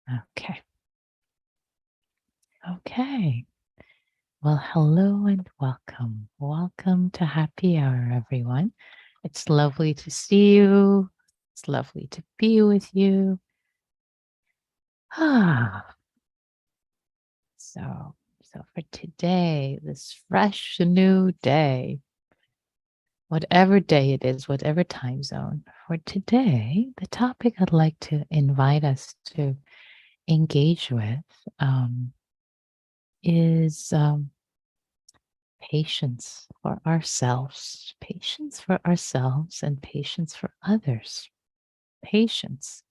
Okay. Okay. Well, hello and welcome. Welcome to Happy Hour, everyone. It's lovely to see you. It's lovely to be with you. So for today, this fresh new day, whatever day it is, whatever time zone, for today, the topic I'd like to invite us to engage with is patience for ourselves and patience for others. Patience,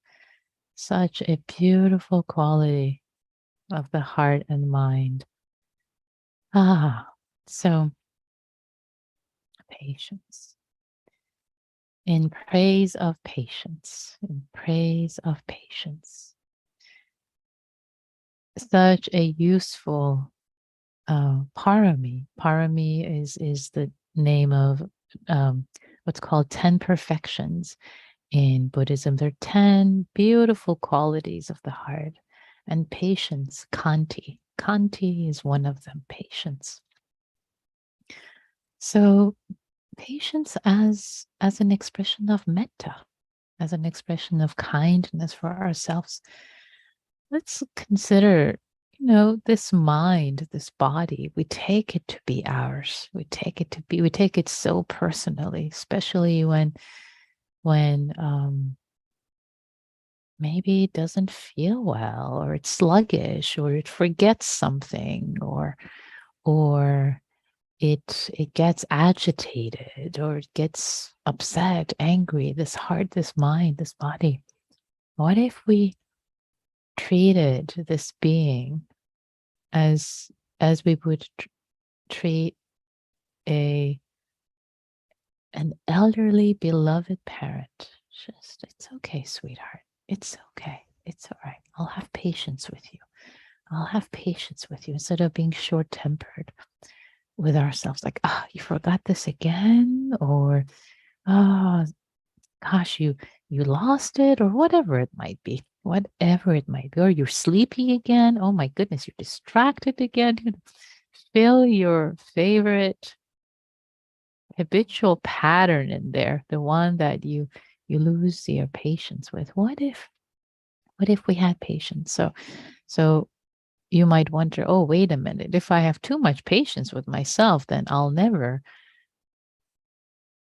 such a beautiful quality of the heart and mind. So patience. In praise of patience, in praise of patience. Such a useful parami. Parami is the name of what's called 10 perfections. In Buddhism, there are 10 beautiful qualities of the heart. And patience, kanti. Kanti is one of them, patience. So patience as an expression of metta, as an expression of kindness for ourselves. Let's consider, this mind, this body, we take it to be ours. We take it so personally, especially when maybe it doesn't feel well, or it's sluggish, or it forgets something, or it gets agitated, or it gets upset, angry. This heart, this mind, this body. What if we treated this being as we would treat an elderly beloved parent? Just, it's okay, sweetheart. It's okay. It's all right. I'll have patience with you. I'll have patience with you, instead of being short-tempered with ourselves. Like, you forgot this again, or gosh, you lost it, or whatever it might be. Whatever it might be. Or you're sleepy again. Oh my goodness, you're distracted again. Feel your favorite habitual pattern in there, the one that you lose your patience with. What if we had patience? So you might wonder, oh, wait a minute, if I have too much patience with myself, then I'll never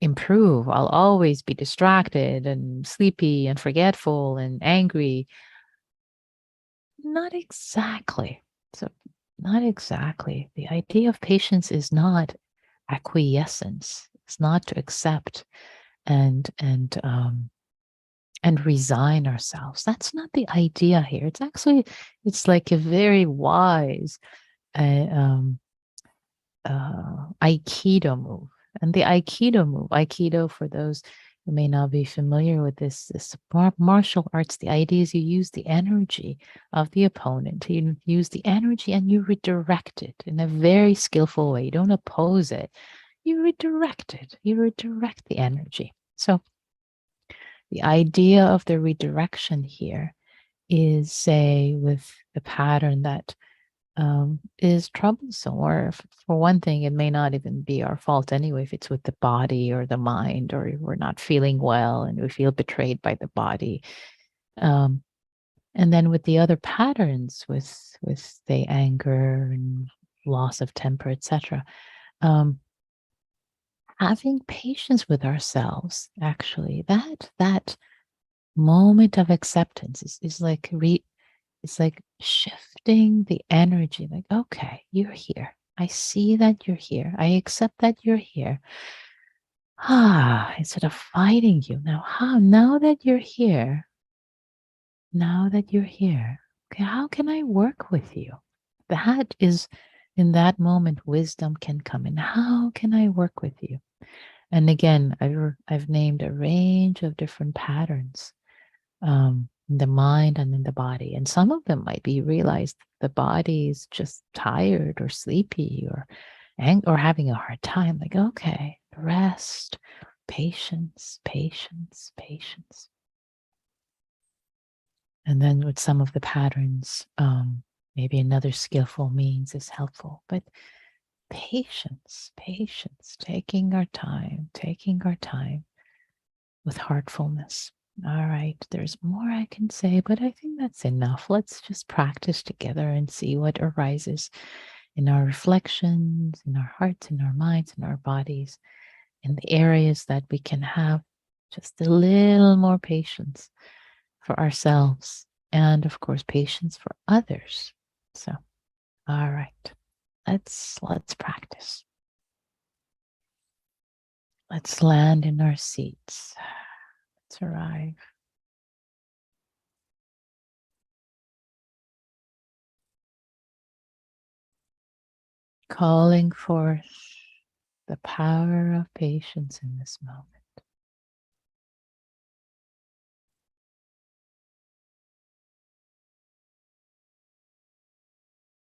improve. I'll always be distracted and sleepy and forgetful and angry. Not exactly. So not exactly. The idea of patience is not acquiescence. It's not to accept and resign ourselves. That's not the idea here. It's like a very wise Aikido move. And the Aikido, for those who may not be familiar with this martial arts, the idea is you use the energy of the opponent. You use the energy and you redirect it in a very skillful way. You don't oppose it. You redirect it. You redirect the energy. So the idea of the redirection here is, say, with the pattern that is troublesome, or for one thing, it may not even be our fault anyway, if it's with the body or the mind, or we're not feeling well and we feel betrayed by the body. And then with the other patterns, with the anger and loss of temper, etc., having patience with ourselves, actually, that moment of acceptance is like it's like shifting the energy. Like, okay, you're here. I see that you're here. I accept that you're here. Instead of fighting you. Now that you're here, okay, how can I work with you? That is, in that moment, wisdom can come in. How can I work with you? And again, I've named a range of different patterns. In the mind and in the body. And some of them might be realized the body is just tired or sleepy or having a hard time. Like, okay, rest, patience, patience, patience. And then with some of the patterns, maybe another skillful means is helpful. But patience, patience, taking our time with heartfulness. All right, there's more I can say, but I think that's enough. Let's just practice together and see what arises in our reflections, in our hearts, in our minds, in our bodies, in the areas that we can have just a little more patience for ourselves and, of course, patience for others. So, all right, let's practice. Let's land in our seats. Let's arrive. Calling forth the power of patience in this moment.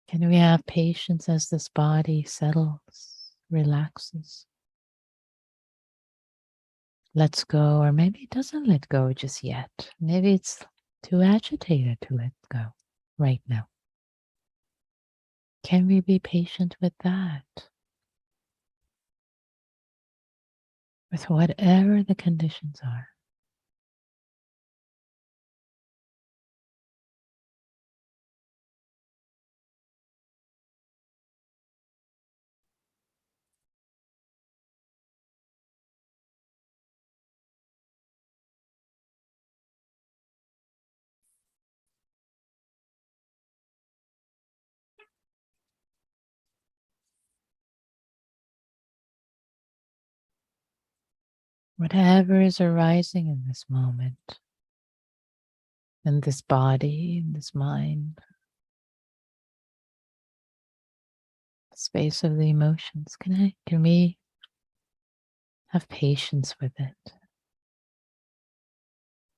Can we have patience as this body settles, relaxes, lets go, or maybe it doesn't let go just yet. Maybe it's too agitated to let go right now. Can we be patient with that? With whatever the conditions are. Whatever is arising in this moment, in this body, in this mind, the space of the emotions, can we have patience with it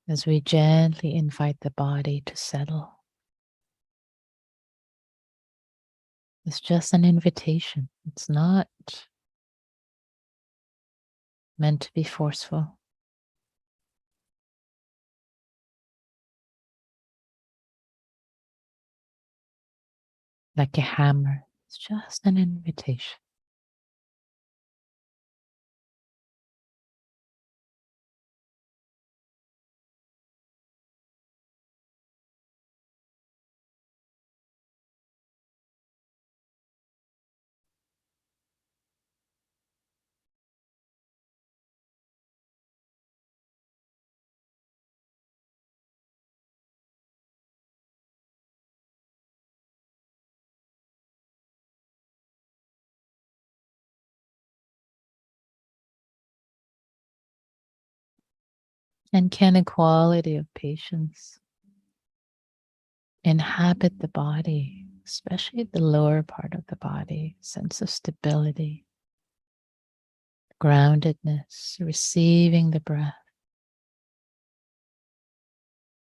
as we gently invite the body to settle? It's just an invitation. It's not meant to be forceful. Like a hammer, it's just an invitation. And can a quality of patience inhabit the body, especially the lower part of the body, sense of stability, groundedness, receiving the breath?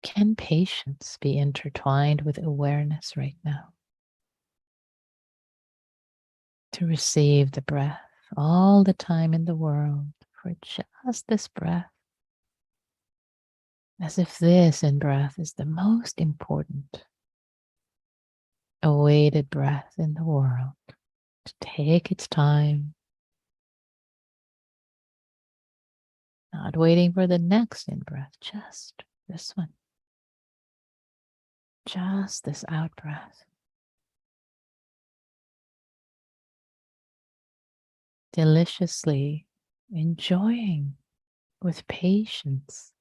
Can patience be intertwined with awareness right now? To receive the breath all the time in the world for just this breath, as if this in breath is the most important awaited breath in the world, to take its time, not waiting for the next in breath, just this one, just this out breath. Deliciously enjoying with patience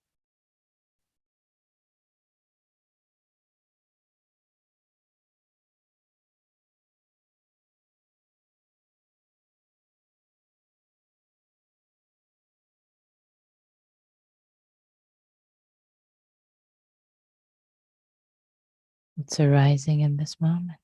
what's arising in this moment.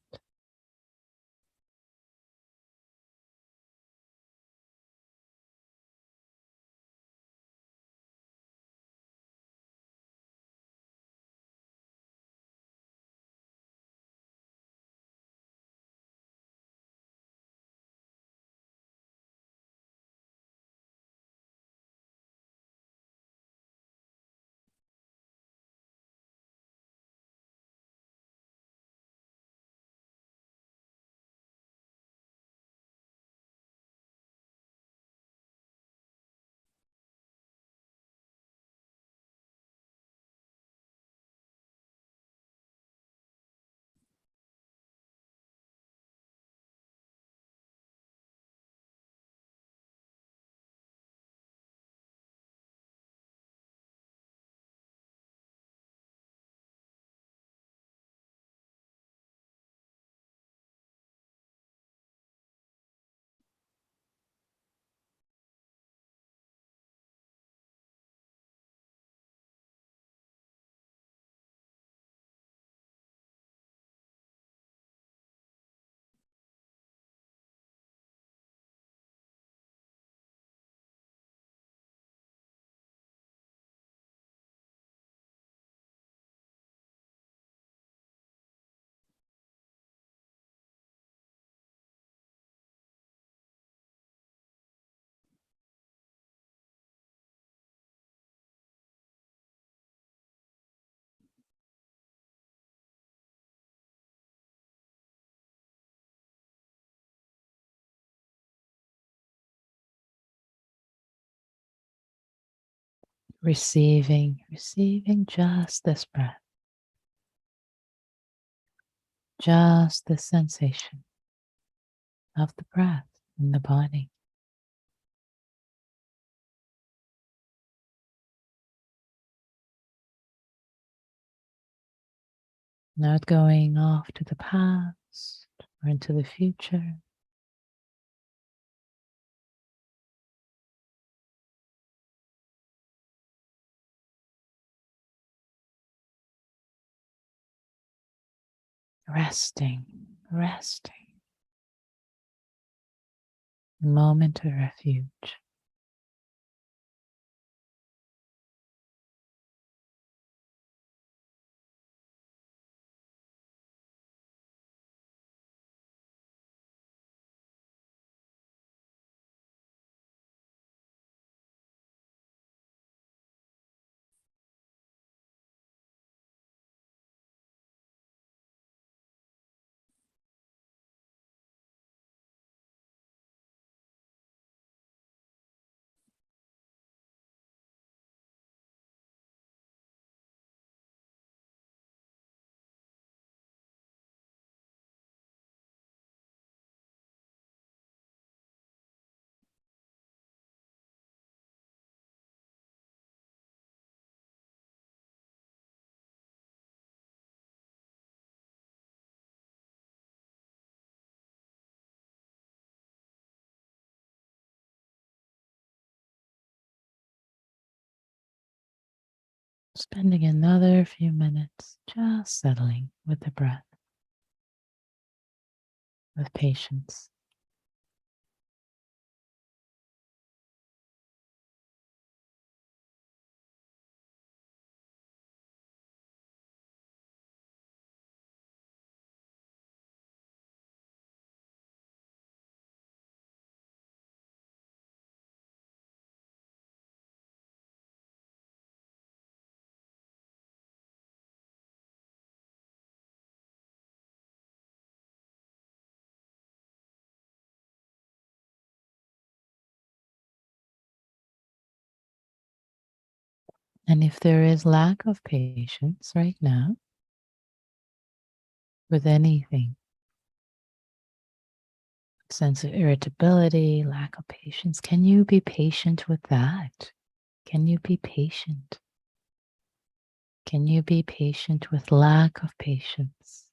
receiving just this breath, just the sensation of the breath in the body. Not going off to the past or into the future. Resting. A moment of refuge. Spending another few minutes just settling with the breath, with patience. And if there is lack of patience right now with anything, sense of irritability, lack of patience, can you be patient with that? Can you be patient? Can you be patient with lack of patience?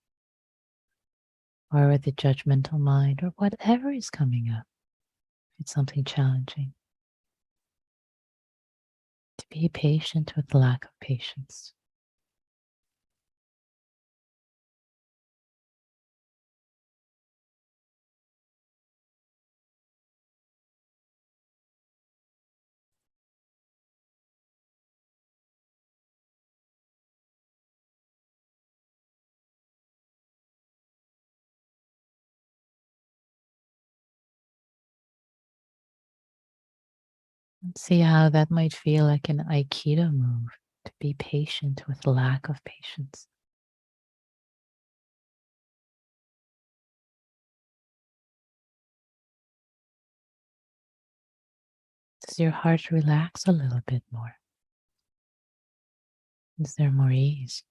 Or with the judgmental mind, or whatever is coming up? It's something challenging. To be patient with lack of patience. And see how that might feel like an Aikido move, to be patient with lack of patience. Does your heart relax a little bit more? Is there more ease?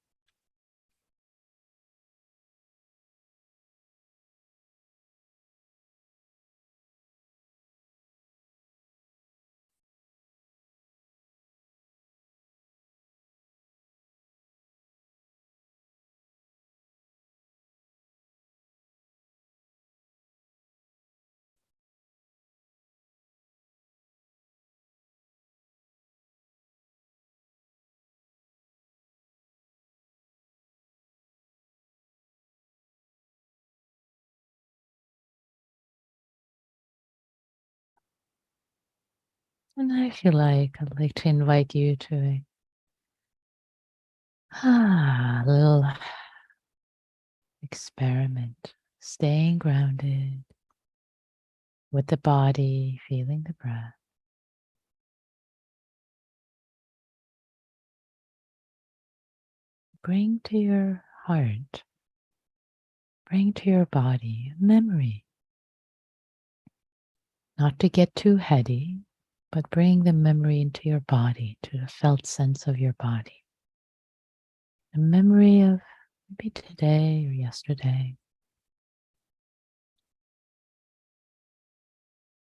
And if you like, I'd like to invite you to a little experiment, staying grounded with the body, feeling the breath. Bring to your heart, bring to your body a memory. Not to get too heady, but bring the memory into your body, to the felt sense of your body. A memory of maybe today or yesterday.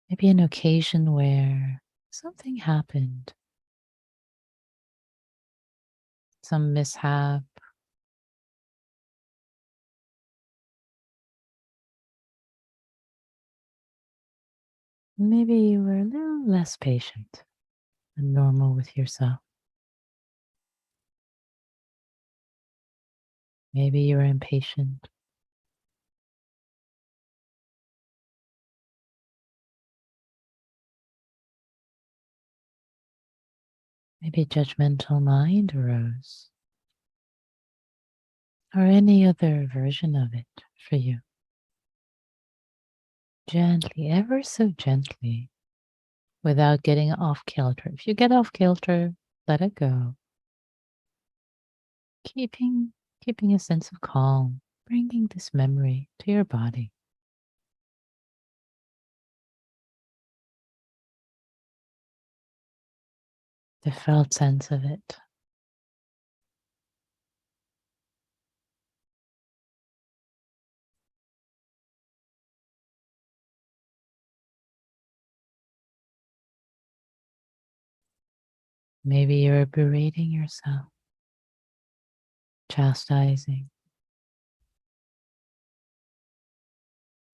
Maybe an occasion where something happened, some mishap. Maybe you were a little less patient than normal with yourself. Maybe you were impatient. Maybe a judgmental mind arose, or any other version of it for you. Gently, ever so gently, without getting off kilter. If you get off kilter, let it go. Keeping a sense of calm, bringing this memory to your body. The felt sense of it. Maybe you're berating yourself, chastising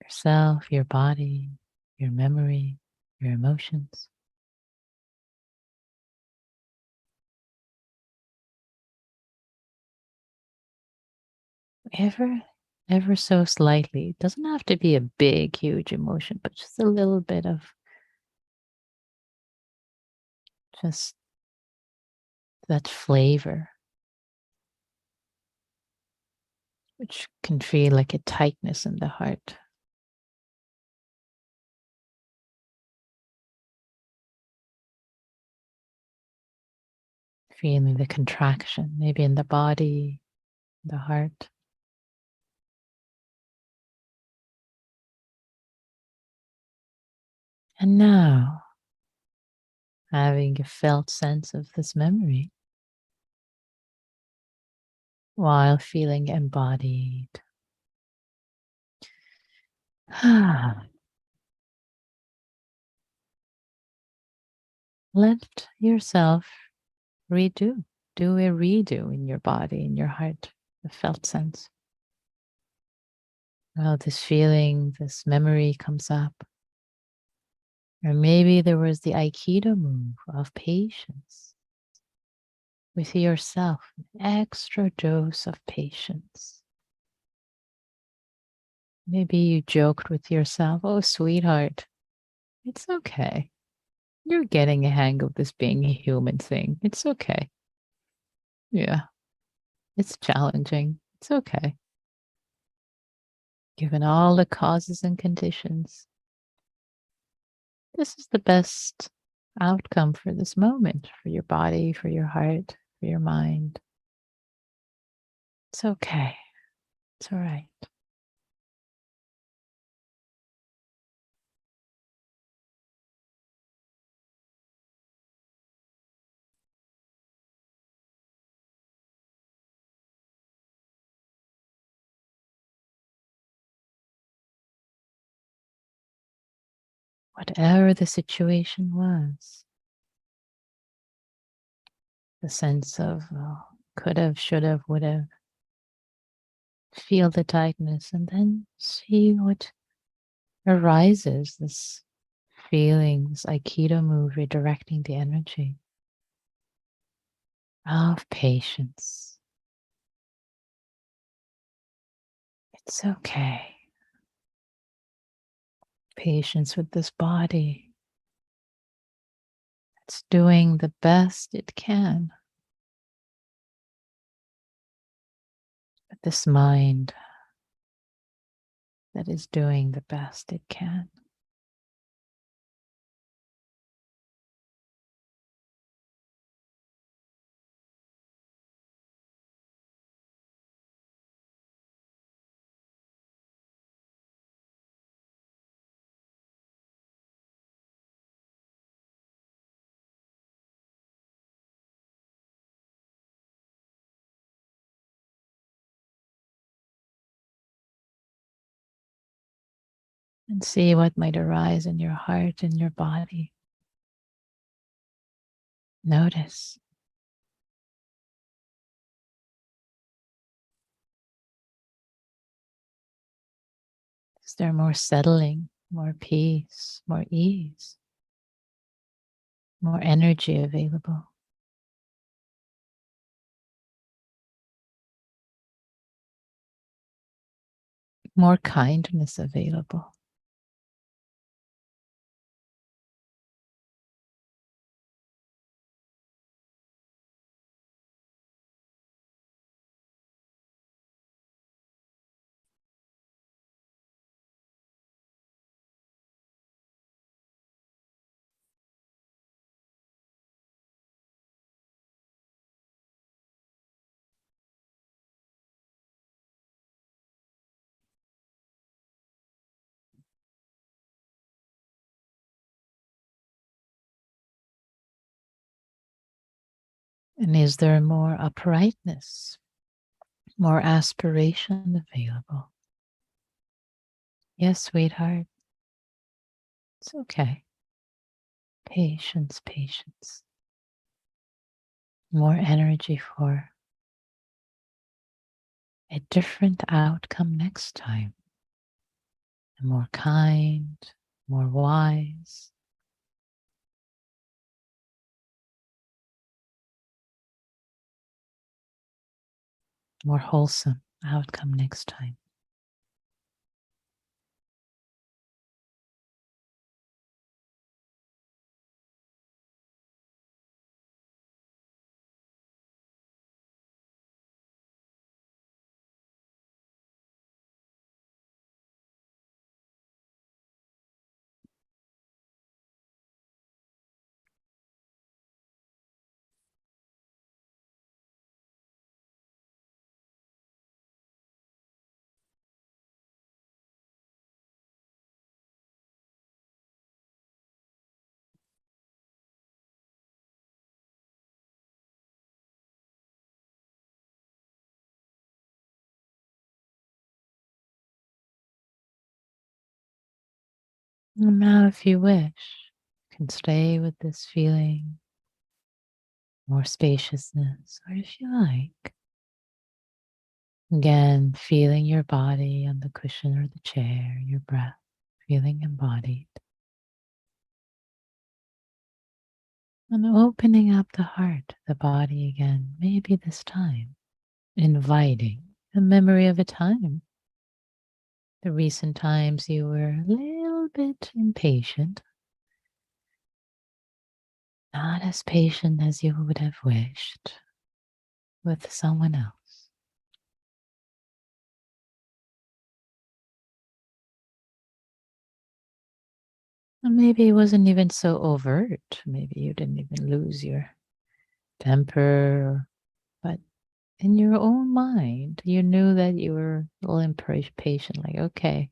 yourself, your body, your memory, your emotions. Ever so slightly. It doesn't have to be a big, huge emotion, but just a little bit of just that flavor, which can feel like a tightness in the heart. Feeling the contraction, maybe in the body, the heart. And now, having a felt sense of this memory while feeling embodied. Let yourself do a redo in your body, in your heart, the felt sense. Oh, this feeling, this memory comes up. Or maybe there was the Aikido move of patience with yourself, an extra dose of patience. Maybe you joked with yourself, oh, sweetheart, it's okay. You're getting a hang of this being a human thing. It's okay. Yeah, it's challenging. It's okay. Given all the causes and conditions, this is the best outcome for this moment, for your body, for your heart, for your mind. It's okay. It's all right. Whatever the situation was, the sense of could have, should have, would have, feel the tightness and then see what arises, this feeling, this Aikido move, redirecting the energy of patience. It's okay. Patience with this body. It's doing the best it can. With this mind that is doing the best it can. and see what might arise in your heart and your body. Notice. Is there more settling, more peace, more ease, more energy available? More kindness available? And is there more uprightness, more aspiration available? Yes, sweetheart. It's okay. Patience, patience. More energy for a different outcome next time. More kind, more wise. More wholesome outcome next time. And now, if you wish, you can stay with this feeling, more spaciousness, or if you like, again, feeling your body on the cushion or the chair, your breath, feeling embodied, and opening up the heart, the body again, maybe this time, inviting the memory of a time, the recent times you were a little bit impatient, not as patient as you would have wished with someone else. And maybe it wasn't even so overt. Maybe you didn't even lose your temper, but in your own mind, you knew that you were a little impatient, like, okay,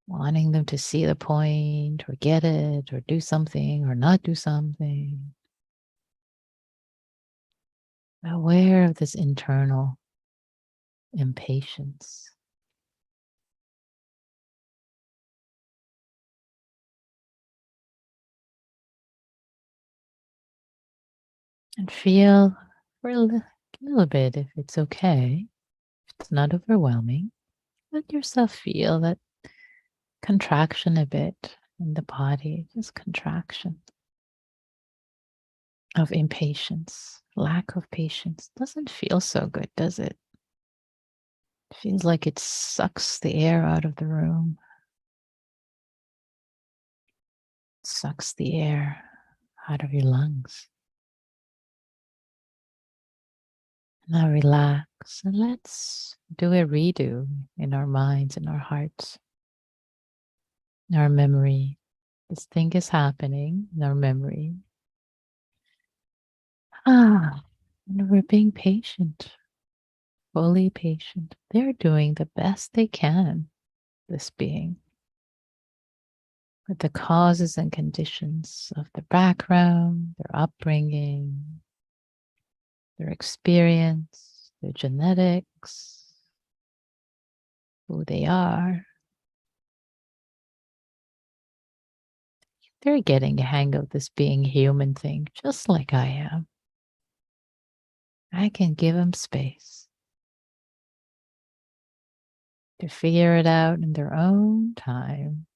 wanting them to see the point or get it or do something or not do something. Aware of this internal impatience. And feel for little bit if it's okay, if it's not overwhelming. Let yourself feel that contraction a bit in the body, just contraction of impatience, lack of patience. Doesn't feel so good, does it? Feels like it sucks the air out of the room, sucks the air out of your lungs. Now relax and let's do a redo in our minds and our hearts, in our memory. This thing is happening in our memory. And we're being patient, fully patient. They're doing the best they can, this being, with the causes and conditions of the background, their upbringing, their experience, their genetics, who they are. They're getting a hang of this being human thing, just like I am. I can give them space to figure it out in their own time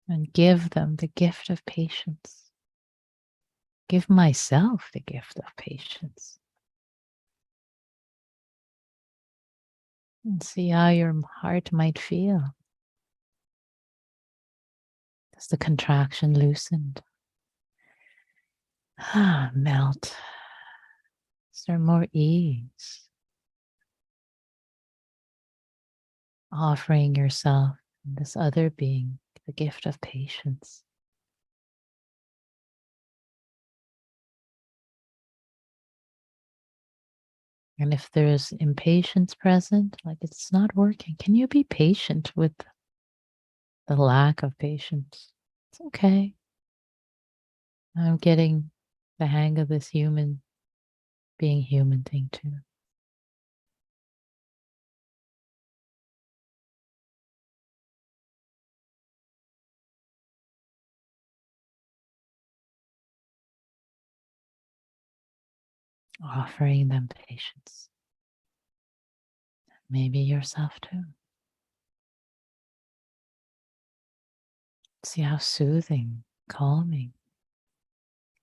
and give them the gift of patience. Give myself the gift of patience and see how your heart might feel as the contraction loosened. Melt. Is there more ease? Offering yourself and this other being the gift of patience. And if there's impatience present, like it's not working, can you be patient with the lack of patience? It's okay. I'm getting the hang of this being human thing too. Offering them patience. Maybe yourself too. See how soothing, calming,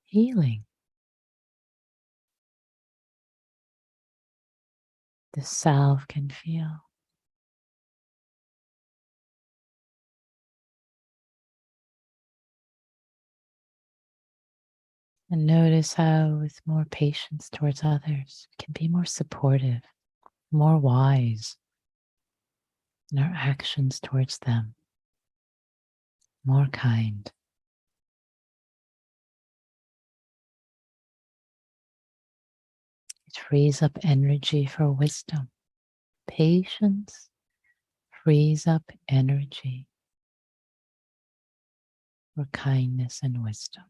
healing the self can feel. And notice how, with more patience towards others, we can be more supportive, more wise in our actions towards them, more kind. It frees up energy for wisdom. Patience frees up energy for kindness and wisdom.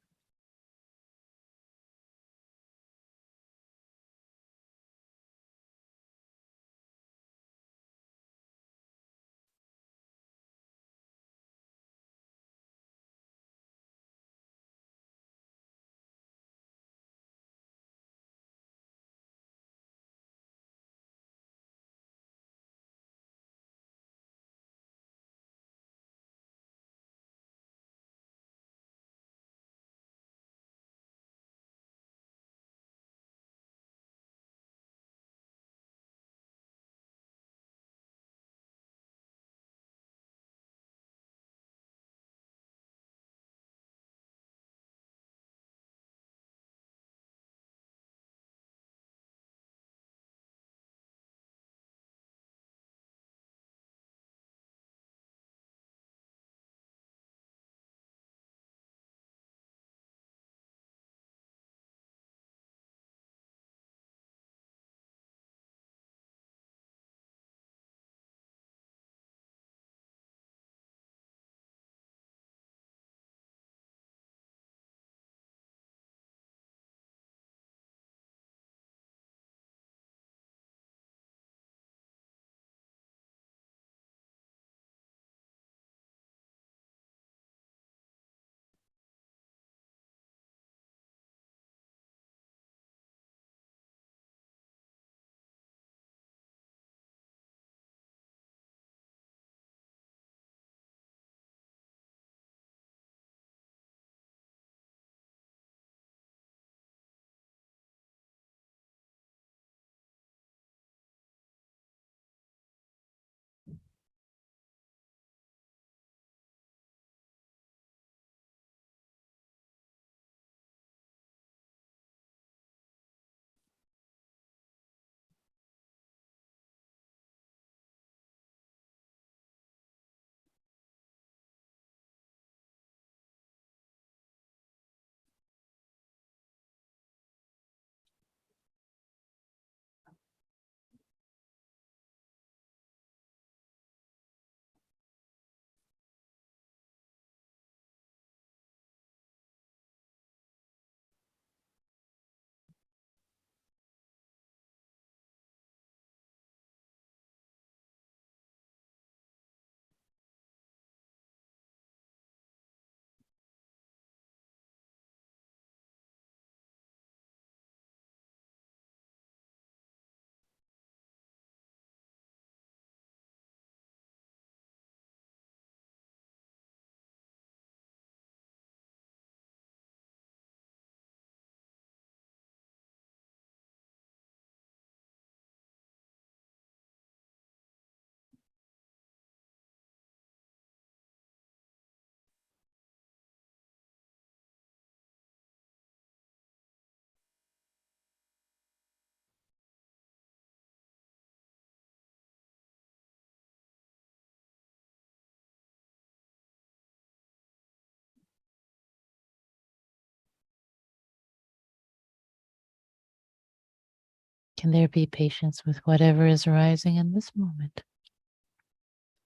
Can there be patience with whatever is arising in this moment?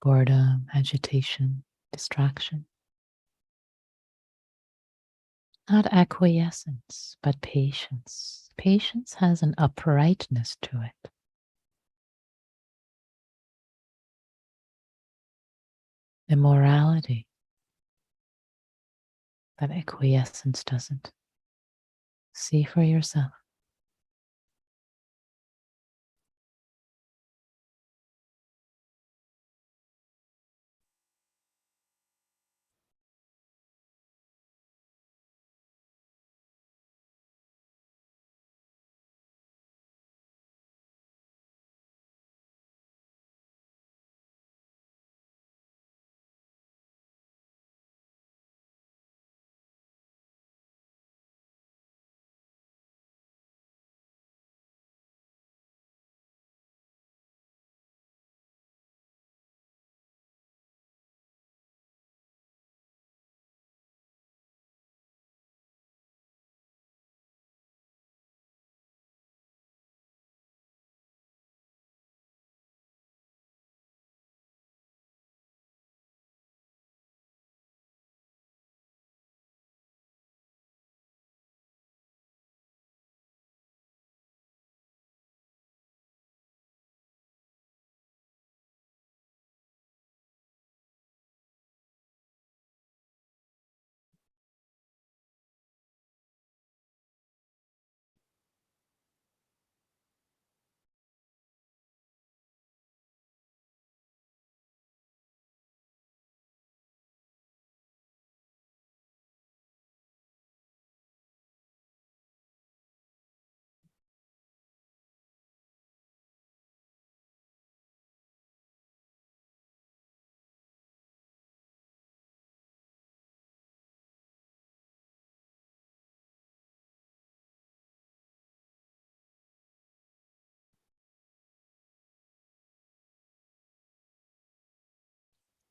Boredom, agitation, distraction. Not acquiescence, but patience. Patience has an uprightness to it. Immorality that acquiescence doesn't. See for yourself.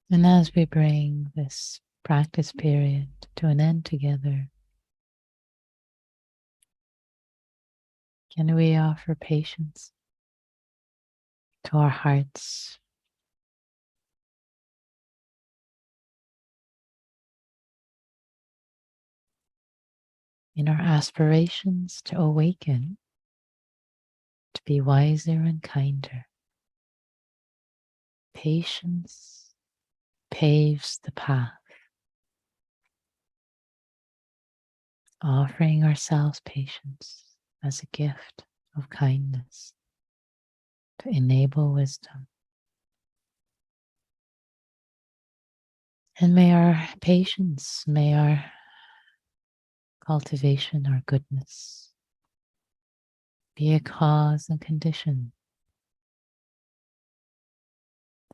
And as we bring this practice period to an end together, can we offer patience to our hearts, in our aspirations to awaken, to be wiser and kinder? Patience paves the path, offering ourselves patience as a gift of kindness to enable wisdom. And may our patience, may our cultivation, our goodness be a cause and condition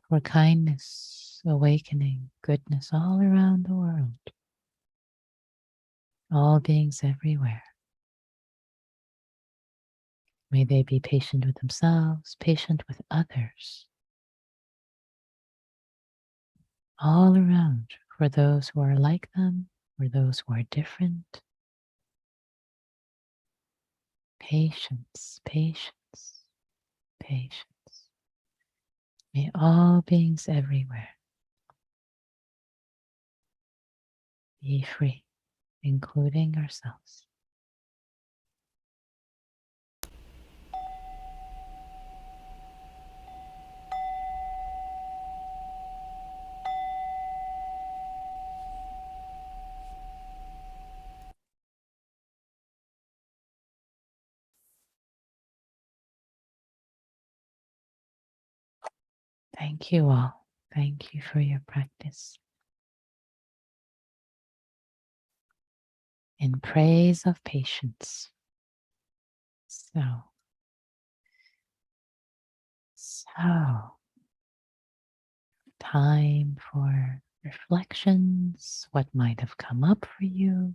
for kindness, awakening, goodness all around the world, all beings everywhere. May they be patient with themselves, patient with others, all around, for those who are like them, for those who are different. Patience, patience, patience. May all beings everywhere be free, including ourselves. Thank you all. Thank you for your practice. In praise of patience. So, time for reflections. What might have come up for you?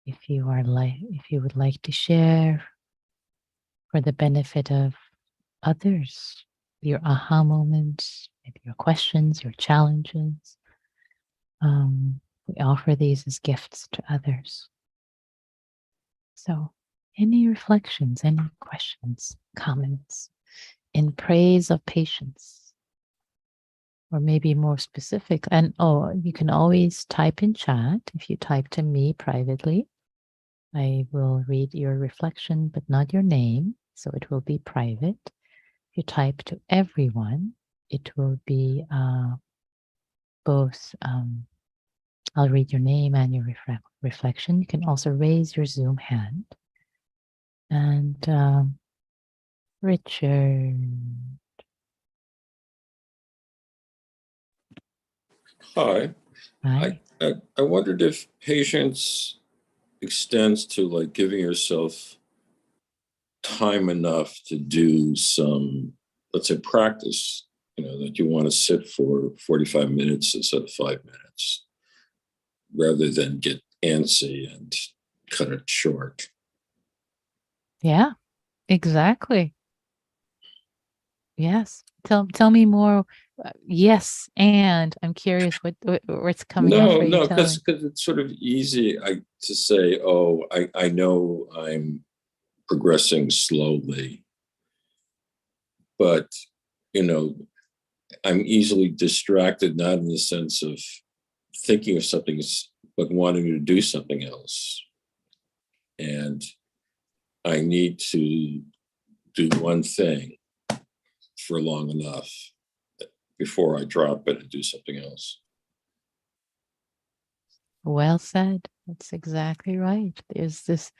If you would like to share for the benefit of others, your aha moments, maybe your questions, your challenges. We offer these as gifts to others. So Any reflections, any questions, comments in praise of patience? Or maybe more specific. And you can always type in chat. If you type to me privately, I will read your reflection, but not your name. So it will be private. If you type to everyone, it will be both. I'll read your name and your reflection. You can also raise your Zoom hand. And Richard. Hi. Hi. I wondered if patience extends to like giving yourself time enough to do some, let's say, practice, that you want to sit for 45 minutes instead of 5 minutes, rather than get antsy and cut it short. Yeah, exactly. Yes. Tell me more. Yes, and I'm curious what's coming up No, for you. no, Tell me. because it's sort of easy to say, oh, I know I'm progressing slowly, but you know, I'm easily distracted, not in the sense of thinking of something, but wanting to do something else. And I need to do one thing for long enough before I drop it and do something else. Well said. That's exactly right. There's this,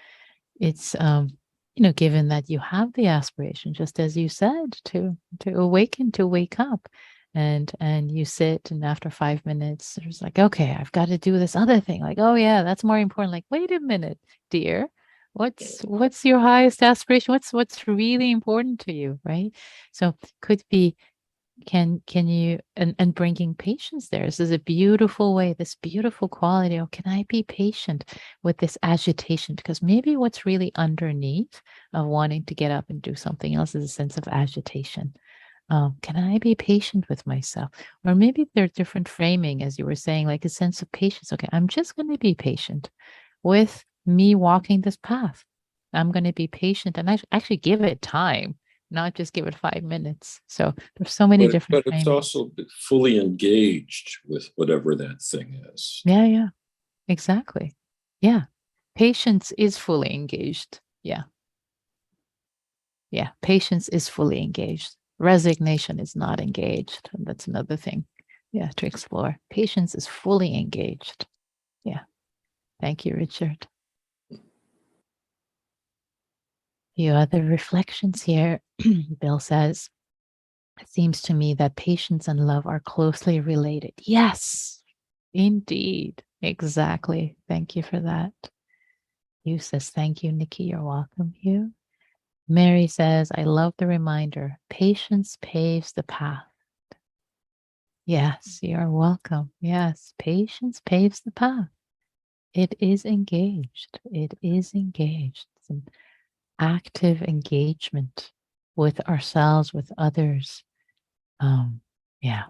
it's given that you have the aspiration, just as you said, to awaken, to wake up. And you sit, and after 5 minutes, it's like, okay, I've got to do this other thing. Like, oh yeah, that's more important. Like, wait a minute, dear. What's your highest aspiration? What's really important to you, right? So could be, can you, and bringing patience there. This is a beautiful way, this beautiful quality. Oh, can I be patient with this agitation? Because maybe what's really underneath of wanting to get up and do something else is a sense of agitation. Can I be patient with myself? Or maybe there's different framing, as you were saying, like a sense of patience. Okay, I'm just going to be patient with me walking this path. I'm going to be patient and actually give it time, not just give it 5 minutes. So there's so many different But it's framings. also fully engaged with whatever that thing is. Yeah, exactly. Yeah. Patience is fully engaged. Yeah. Patience is fully engaged. Resignation is not engaged. And that's another thing. Yeah, to explore. Patience is fully engaged. Yeah. Thank you, Richard. Few other reflections here. Bill says, it seems to me that patience and love are closely related. Yes, indeed. Exactly. Thank you for that. Hugh says, thank you, Nikki. You're welcome, Hugh. Mary says, I love the reminder. Patience paves the path. Yes, you're welcome. Yes, patience paves the path. It is engaged. It is engaged. It's an active engagement with ourselves, with others. Yeah,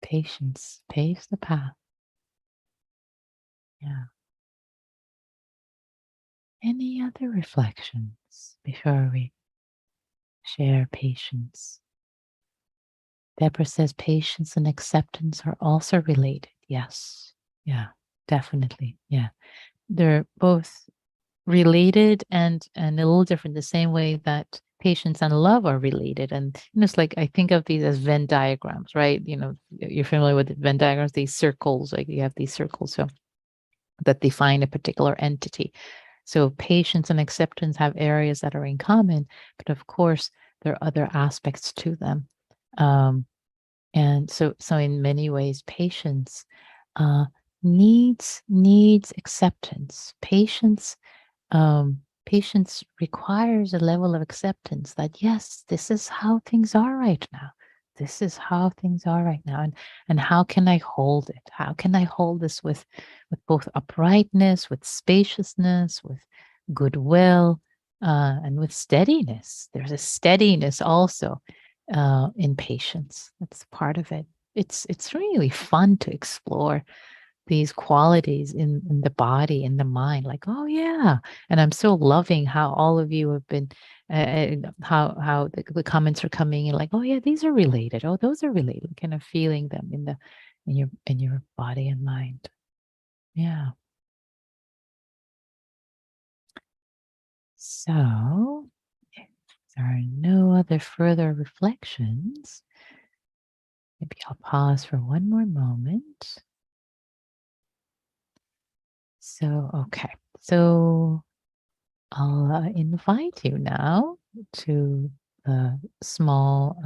patience paves the path. Yeah. Any other reflections before we share patience? Deborah says patience and acceptance are also related. Yes. Yeah, definitely. Yeah. They're both related and a little different, the same way that patience and love are related. And it's like I think of these as Venn diagrams, right? You're familiar with the Venn diagrams, these circles, like you have these circles so that define a particular entity. So patience and acceptance have areas that are in common, but of course there are other aspects to them. And so in many ways, patience uh, needs acceptance. Patience requires a level of acceptance that yes, this is how things are right now. This is how things are right now, and how can I hold it? How can I hold this with both uprightness, with spaciousness, with goodwill, and with steadiness? There's a steadiness also in patience. That's part of it. It's really fun to explore these qualities in the body, in the mind, like, oh yeah. And I'm so loving how all of you have been, how the comments are coming in, like, oh yeah, these are related. Oh, those are related. Kind of feeling them in your body and mind. Yeah. So, if there are no other further reflections, maybe I'll pause for one more moment. So, okay. So I'll invite you now to small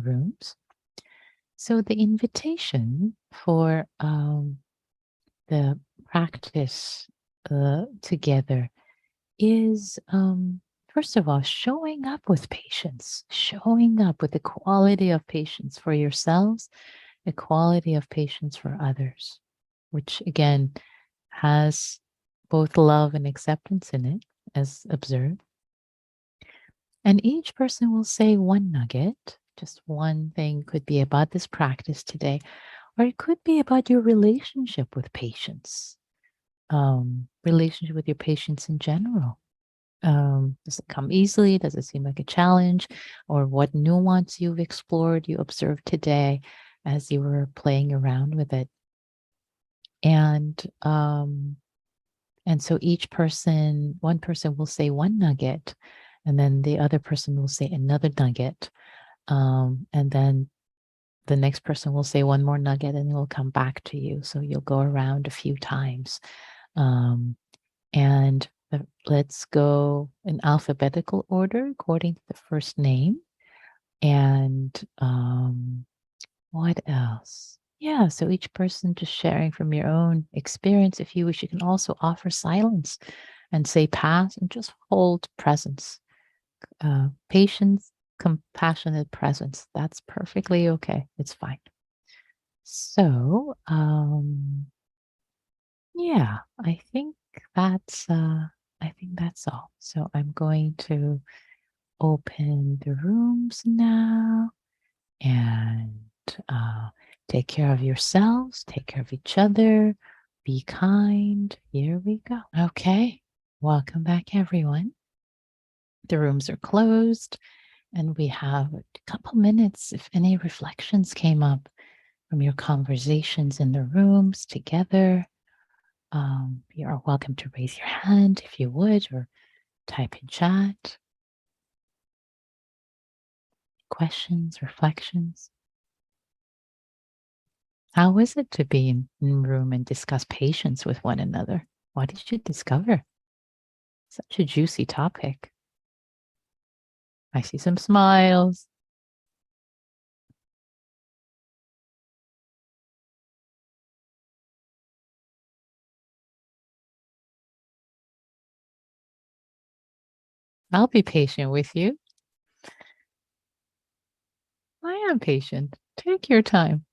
rooms. So the invitation for the practice together is, first of all, showing up with patience, showing up with the quality of patience for yourselves, the quality of patience for others, which again has both love and acceptance in it, as observed. And each person will say one nugget, just one thing could be about this practice today, or it could be about your relationship with patience, relationship with your patients in general. Does it come easily? Does it seem like a challenge? Or what nuance you've explored, you observed today as you were playing around with it? And so each person, one person will say one nugget, and then the other person will say another nugget. And then the next person will say one more nugget and it will come back to you. So you'll go around a few times. And let's go in alphabetical order according to the first name. And what else? Yeah, so each person just sharing from your own experience. If you wish, you can also offer silence and say pass and just hold presence. Patience, compassionate presence. That's perfectly okay. It's fine. So, yeah, I think that's all. So I'm going to open the rooms now and take care of yourselves, take care of each other, be kind. Here we go. Okay, welcome back, everyone. The rooms are closed, and we have a couple minutes if any reflections came up from your conversations in the rooms together. You are welcome to raise your hand if you would, or type in chat. Questions, reflections. How is it to be in room and discuss patience with one another? What did you discover? Such a juicy topic. I see some smiles. I'll be patient with you. I am patient. Take your time.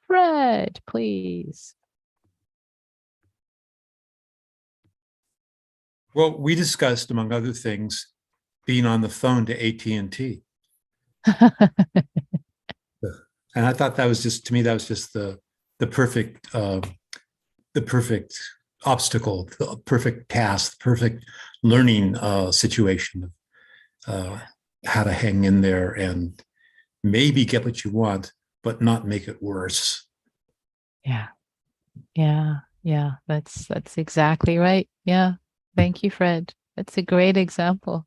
Fred, please. Well, we discussed, among other things, being on the phone to AT&T. And I thought that was just, to me, that was just the perfect obstacle, the perfect task, the perfect learning situation of how to hang in there and maybe get what you want, but not make it worse. Yeah. Yeah. That's exactly right. Yeah. Thank you, Fred. That's a great example.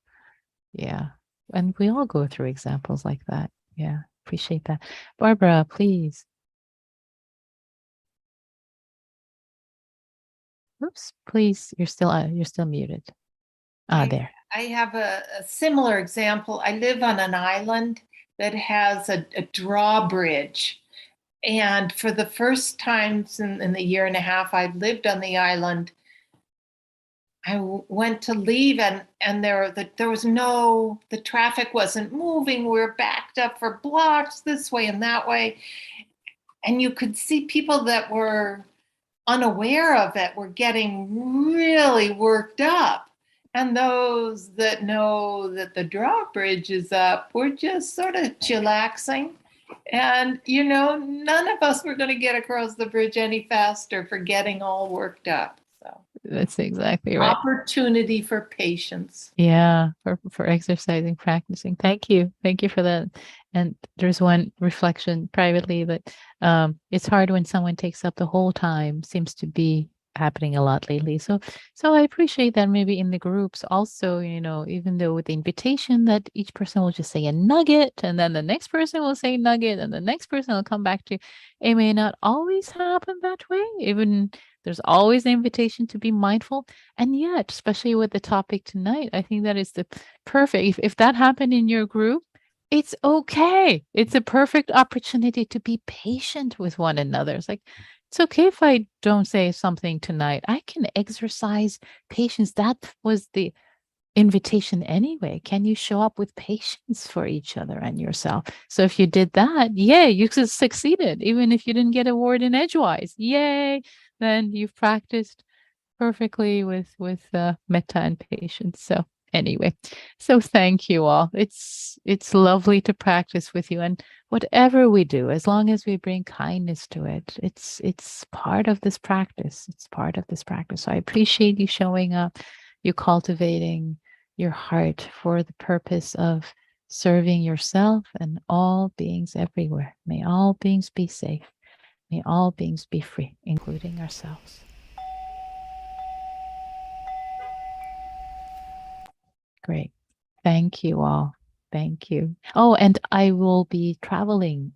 Yeah. And we all go through examples like that. Yeah. Appreciate that. Barbara, please. Oops, please. You're still muted. There. I have a similar example. I live on an island that has a drawbridge. And for the first times in the year and a half I lived on the island, I went to leave and there was the traffic wasn't moving. We were backed up for blocks this way and that way. And you could see people that were unaware of it were getting really worked up. And those that know that the drawbridge is up were just sort of chillaxing. And, you know, none of us were going to get across the bridge any faster for getting all worked up. So That's exactly right. opportunity for patience. Yeah, for exercising, practicing. Thank you. Thank you for that. And there's one reflection privately, but it's hard when someone takes up the whole time. Seems to be happening a lot lately. So I appreciate that maybe in the groups also, you know, even though with the invitation that each person will just say a nugget and then the next person will say nugget and the next person will come back to, it may not always happen that way. Even there's always the invitation to be mindful. And yet, especially with the topic tonight, I think that is the perfect. If that happened in your group, it's okay. It's a perfect opportunity to be patient with one another. It's like, it's okay if I don't say something tonight. I can exercise patience. That was the invitation anyway. Can you show up with patience for each other and yourself? So if you did that, yay, you succeeded. Even if you didn't get a word in edgewise, yay, then you've practiced perfectly with metta and patience. So anyway, so thank you all. It's lovely to practice with you, and whatever we do, as long as we bring kindness to it, it's part of this practice. It's part of this practice. So I appreciate you showing up, you cultivating your heart for the purpose of serving yourself and all beings everywhere. May all beings be safe. May all beings be free, including ourselves. Great. Thank you all. Thank you. Oh, and I will be traveling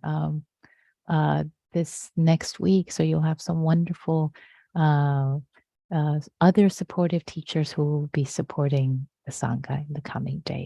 uh, this next week. So you'll have some wonderful other supportive teachers who will be supporting the Sangha in the coming days.